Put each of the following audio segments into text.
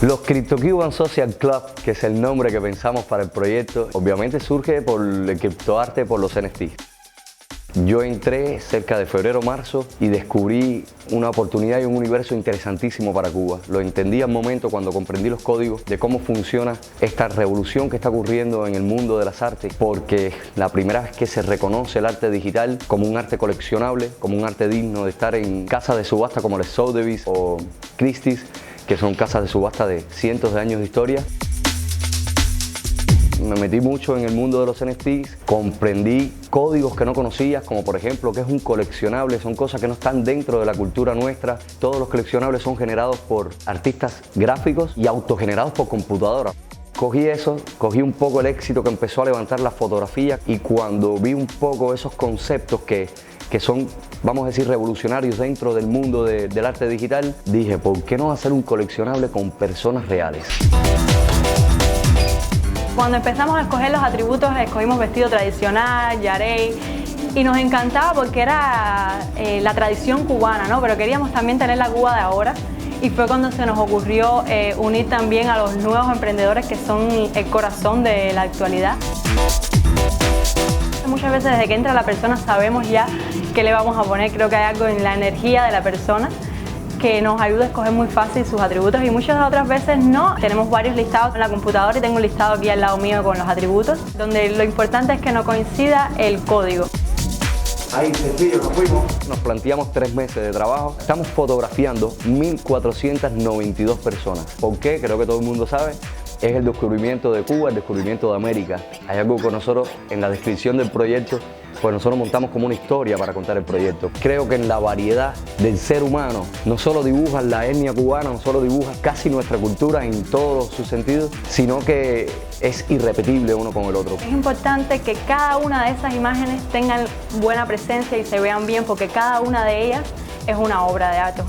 Los CryptoCuban Social Club, que es el nombre que pensamos para el proyecto, obviamente surge por el criptoarte, por los NFT. Yo entré cerca de febrero o marzo y descubrí una oportunidad y un universo interesantísimo para Cuba. Lo entendí al momento cuando comprendí los códigos de cómo funciona esta revolución que está ocurriendo en el mundo de las artes, porque la primera vez que se reconoce el arte digital como un arte coleccionable, como un arte digno de estar en casas de subasta como el Sotheby's o Christie's, que son casas de subasta de cientos de años de historia. Me metí mucho en el mundo de los NFTs, comprendí códigos que no conocías, como por ejemplo qué es un coleccionable, son cosas que no están dentro de la cultura nuestra. Todos los coleccionables son generados por artistas gráficos y autogenerados por computadora. Cogí eso, cogí un poco el éxito que empezó a levantar la fotografía y cuando vi un poco esos conceptos que son, vamos a decir, revolucionarios dentro del mundo del arte digital, dije, ¿por qué no hacer un coleccionable con personas reales? Cuando empezamos a escoger los atributos, escogimos vestido tradicional, yarey, y nos encantaba porque era la tradición cubana, ¿no? Pero queríamos también tener la Cuba de ahora, y fue cuando se nos ocurrió unir también a los nuevos emprendedores que son el corazón de la actualidad. Muchas veces desde que entra la persona sabemos ya qué le vamos a poner. Creo que hay algo en la energía de la persona que nos ayuda a escoger muy fácil sus atributos y muchas otras veces no. Tenemos varios listados en la computadora y tengo un listado aquí al lado mío con los atributos, donde lo importante es que no coincida el código. Ahí sencillo, nos fuimos. Nos planteamos 3 meses de trabajo. Estamos fotografiando 1.492 personas. ¿Por qué? Creo que todo el mundo sabe. Es el descubrimiento de Cuba, el descubrimiento de América. Hay algo que nosotros, en la descripción del proyecto, pues nosotros montamos como una historia para contar el proyecto. Creo que en la variedad del ser humano, no solo dibujas la etnia cubana, no solo dibujas casi nuestra cultura en todos sus sentidos, sino que es irrepetible uno con el otro. Es importante que cada una de esas imágenes tengan buena presencia y se vean bien, porque cada una de ellas es una obra de arte.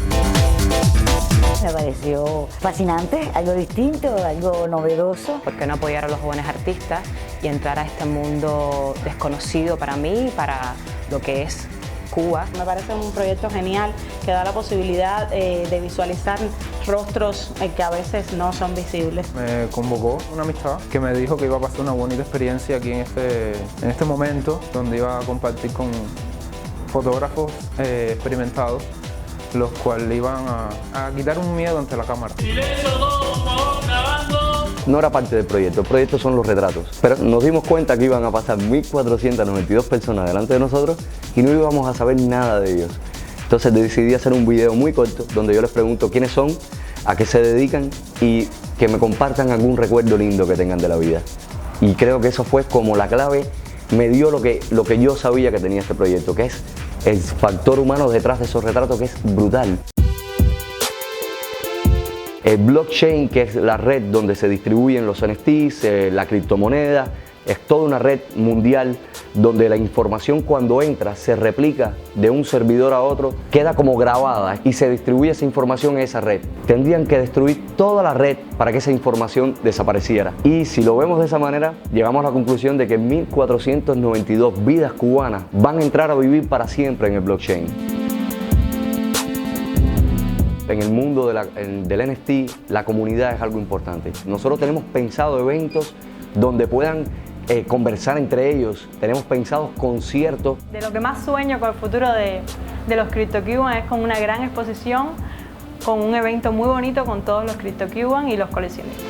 Me pareció fascinante, algo distinto, algo novedoso. ¿Por qué no apoyar a los jóvenes artistas y entrar a este mundo desconocido para mí y para lo que es Cuba? Me parece un proyecto genial que da la posibilidad de visualizar rostros que a veces no son visibles. Me convocó una amistad que me dijo que iba a pasar una bonita experiencia aquí en este momento, donde iba a compartir con fotógrafos experimentados, los cuales iban a quitar un miedo ante la cámara. No era parte del proyecto, el proyecto son los retratos, pero nos dimos cuenta que iban a pasar 1.492 personas delante de nosotros y no íbamos a saber nada de ellos. Entonces decidí hacer un video muy corto donde yo les pregunto quiénes son, a qué se dedican y que me compartan algún recuerdo lindo que tengan de la vida. Y creo que eso fue como la clave, me dio lo que yo sabía que tenía este proyecto, que es el factor humano detrás de esos retratos, que es brutal. El blockchain, que es la red donde se distribuyen los NFTs, la criptomoneda, es toda una red mundial donde la información cuando entra se replica de un servidor a otro, queda como grabada y se distribuye esa información en esa red. Tendrían que destruir toda la red para que esa información desapareciera. Y si lo vemos de esa manera, llegamos a la conclusión de que 1.492 vidas cubanas van a entrar a vivir para siempre en el blockchain. En el mundo del NFT, la comunidad es algo importante. Nosotros tenemos pensado eventos donde puedan conversar entre ellos. Tenemos pensados conciertos. De lo que más sueño con el futuro de los CryptoCuban es con una gran exposición, con un evento muy bonito con todos los CryptoCuban y los coleccionistas.